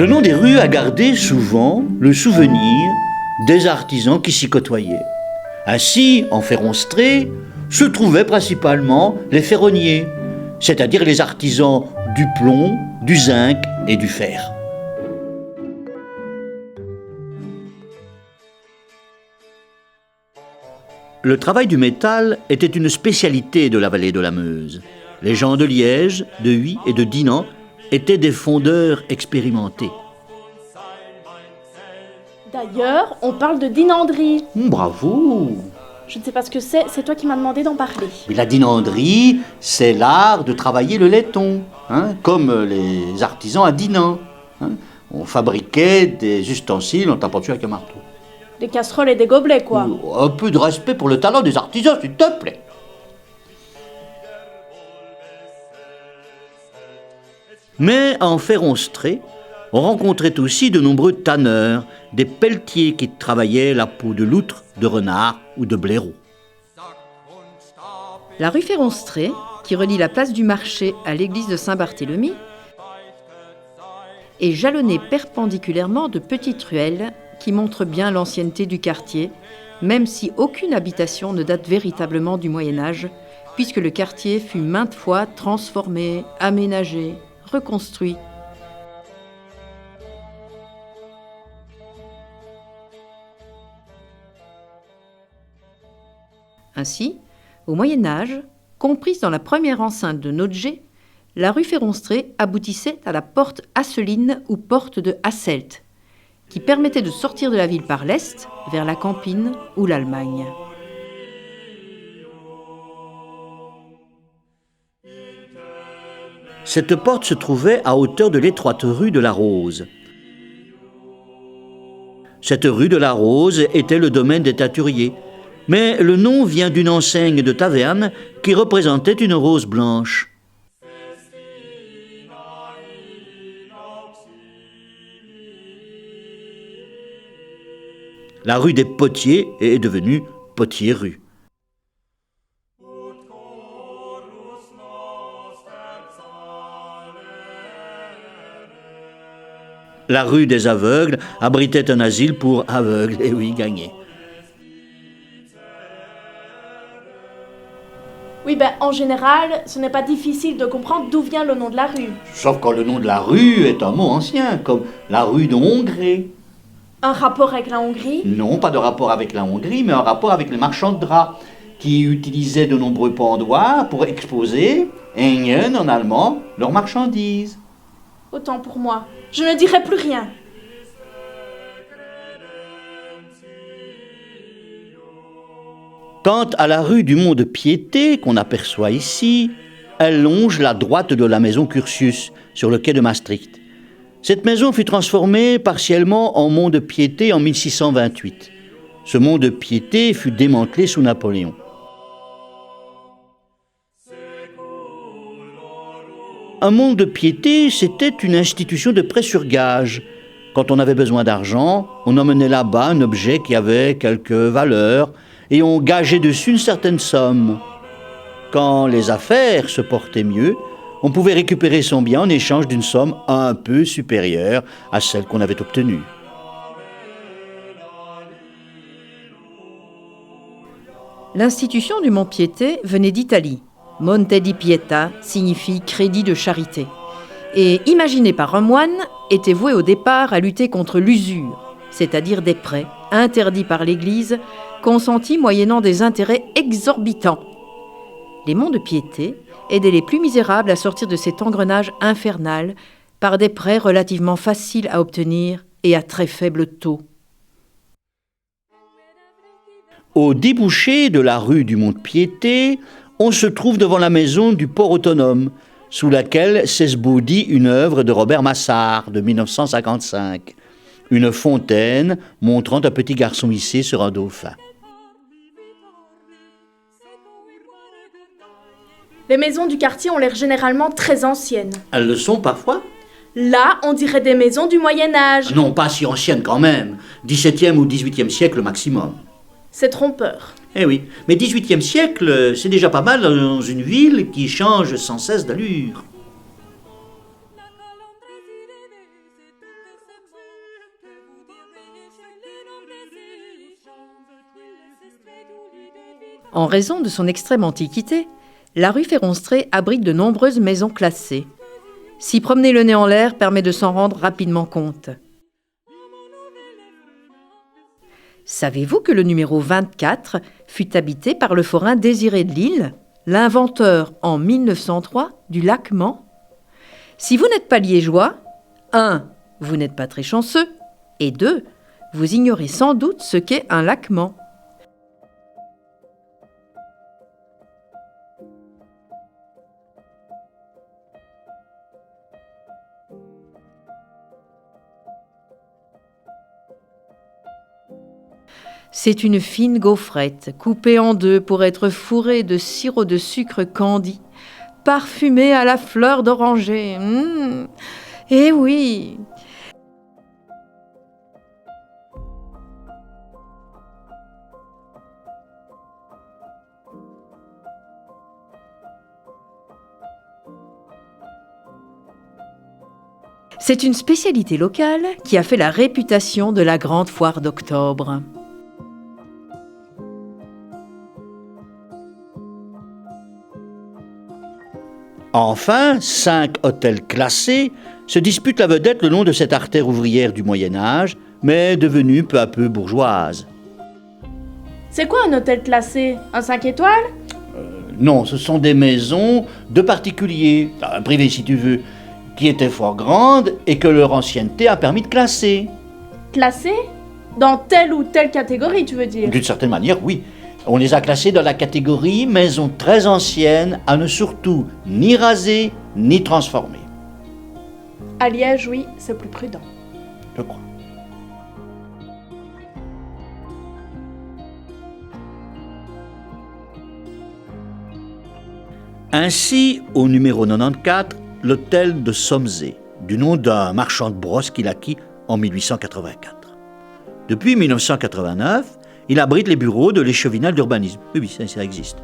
Le nom des rues a gardé souvent le souvenir des artisans qui s'y côtoyaient. Ainsi, en Féronstrée, se trouvaient principalement les ferronniers, c'est-à-dire les artisans du plomb, du zinc et du fer. Le travail du métal était une spécialité de la vallée de la Meuse. Les gens de Liège, de Huy et de Dinan étaient des fondeurs expérimentés. D'ailleurs, on parle de dinanderie. Bravo! Je ne sais pas ce que c'est toi qui m'as demandé d'en parler. Mais la dinanderie, c'est l'art de travailler le laiton, comme les artisans à Dinan. On fabriquait des ustensiles en tapant dessus avec un marteau. Des casseroles et des gobelets, quoi. Un peu de respect pour le talent des artisans, s'il te plaît. Mais en Féronstrée, on rencontrait aussi de nombreux tanneurs, des pelletiers qui travaillaient la peau de loutre, de renard ou de blaireau. La rue Féronstrée, qui relie la place du marché à l'église de Saint-Barthélemy, est jalonnée perpendiculairement de petites ruelles qui montrent bien l'ancienneté du quartier, même si aucune habitation ne date véritablement du Moyen-Âge, puisque le quartier fut maintes fois transformé, aménagé, reconstruit. Ainsi, au Moyen-Âge, comprise dans la première enceinte de Notger, la rue Féronstrée aboutissait à la porte Asseline ou porte de Hasselt, qui permettait de sortir de la ville par l'est, vers la Campine ou l'Allemagne. Cette porte se trouvait à hauteur de l'étroite rue de la Rose. Cette rue de la Rose était le domaine des teinturiers, mais le nom vient d'une enseigne de taverne qui représentait une rose blanche. La rue des Potiers est devenue Potier-rue. La rue des Aveugles abritait un asile pour aveugles, et oui, gagné. Oui, en général, ce n'est pas difficile de comprendre d'où vient le nom de la rue. Sauf quand le nom de la rue est un mot ancien, comme la rue de Hongrie. Un rapport avec la Hongrie? Non, pas de rapport avec la Hongrie, mais un rapport avec les marchands de draps, qui utilisaient de nombreux pendoirs pour exposer, hängen en allemand, leurs marchandises. Autant pour moi. Je ne dirai plus rien. Quant à la rue du Mont-de-Piété, qu'on aperçoit ici, elle longe la droite de la maison Curtius, sur le quai de Maastricht. Cette maison fut transformée partiellement en Mont-de-Piété en 1628. Ce Mont-de-Piété fut démantelé sous Napoléon. Un Mont-de-Piété, c'était une institution de prêt sur gage. Quand on avait besoin d'argent, on emmenait là-bas un objet qui avait quelque valeur et on gageait dessus une certaine somme. Quand les affaires se portaient mieux, on pouvait récupérer son bien en échange d'une somme un peu supérieure à celle qu'on avait obtenue. L'institution du Mont-Piété venait d'Italie. Monte di Pietà signifie crédit de charité. Et imaginé par un moine, était voué au départ à lutter contre l'usure, c'est-à-dire des prêts interdits par l'Église, consentis moyennant des intérêts exorbitants. Les monts de Piété aidaient les plus misérables à sortir de cet engrenage infernal par des prêts relativement faciles à obtenir et à très faible taux. Au débouché de la rue du Mont-de-Piété, on se trouve devant la maison du port autonome, sous laquelle s'esbaudit une œuvre de Robert Massart de 1955, une fontaine montrant un petit garçon hissé sur un dauphin. Les maisons du quartier ont l'air généralement très anciennes. Elles le sont parfois? Là, on dirait des maisons du Moyen-Âge. Non, pas si anciennes quand même. 17e ou 18e siècle maximum. C'est trompeur. Eh oui, mais 18e siècle, c'est déjà pas mal dans une ville qui change sans cesse d'allure. En raison de son extrême antiquité, la rue Féronstrée abrite de nombreuses maisons classées. S'y promener le nez en l'air permet de s'en rendre rapidement compte. Savez-vous que le numéro 24 fut habité par le forain Désiré de Lille, l'inventeur en 1903 du laquement? Si vous n'êtes pas liégeois, 1. Vous n'êtes pas très chanceux, et 2. Vous ignorez sans doute ce qu'est un laquement. C'est une fine gaufrette, coupée en deux pour être fourrée de sirop de sucre candi, parfumée à la fleur d'oranger. Eh oui! C'est une spécialité locale qui a fait la réputation de la grande foire d'octobre. Enfin, 5 hôtels classés se disputent la vedette le long de cette artère ouvrière du Moyen-Âge, mais devenue peu à peu bourgeoise. C'est quoi un hôtel classé? Un 5 étoiles? Non, ce sont des maisons de particuliers, privées si tu veux, qui étaient fort grandes et que leur ancienneté a permis de classer. Classé? Dans telle ou telle catégorie, tu veux dire? D'une certaine manière, oui. On les a classés dans la catégorie maisons très anciennes à ne surtout ni raser ni transformer. À Liège, oui, c'est plus prudent. Je crois. Ainsi, au numéro 94, l'hôtel de Somzé, du nom d'un marchand de brosse qu'il acquit en 1884. Depuis 1989, il abrite les bureaux de l'échevinat d'urbanisme. Oui, ça existe.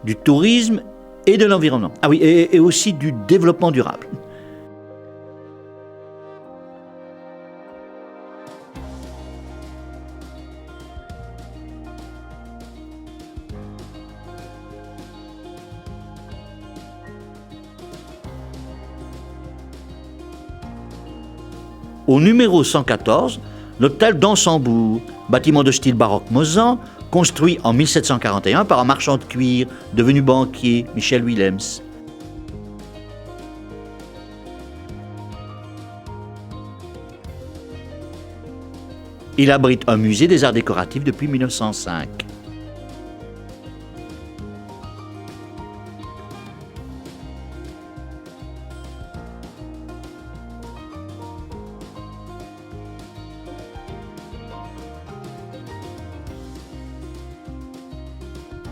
Du tourisme et de l'environnement. Ah oui, et aussi du développement durable. Au numéro 114, l'hôtel d'Ansembourg, bâtiment de style baroque mozan, construit en 1741 par un marchand de cuir devenu banquier, Michel Willems. Il abrite un musée des arts décoratifs depuis 1905.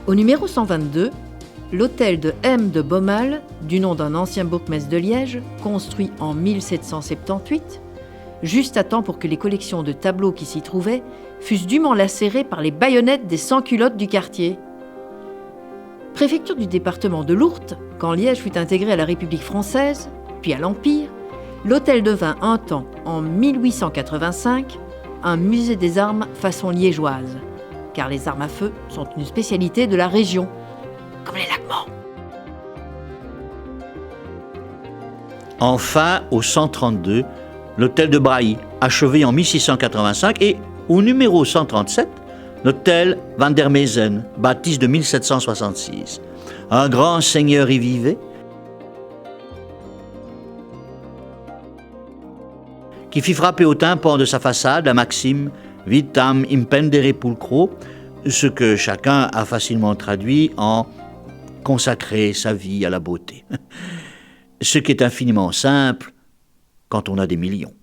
Au numéro 122, l'hôtel de M de Baumal, du nom d'un ancien bourgmestre de Liège, construit en 1778, juste à temps pour que les collections de tableaux qui s'y trouvaient fussent dûment lacérées par les baïonnettes des sans-culottes du quartier. Préfecture du département de l'Ourthe, quand Liège fut intégré à la République française, puis à l'Empire, l'hôtel devint un temps, en 1885, un musée des armes façon liégeoise, car les armes à feu sont une spécialité de la région, comme les laquements. Enfin, au 132, l'hôtel de Brailly, achevé en 1685, et au numéro 137, l'hôtel Van der Meysen, bâtisse de 1766. Un grand seigneur y vivait, qui fit frapper au tympan de sa façade la maxime « Vitam impendere pulchro », ce que chacun a facilement traduit en « consacrer sa vie à la beauté », ce qui est infiniment simple quand on a des millions.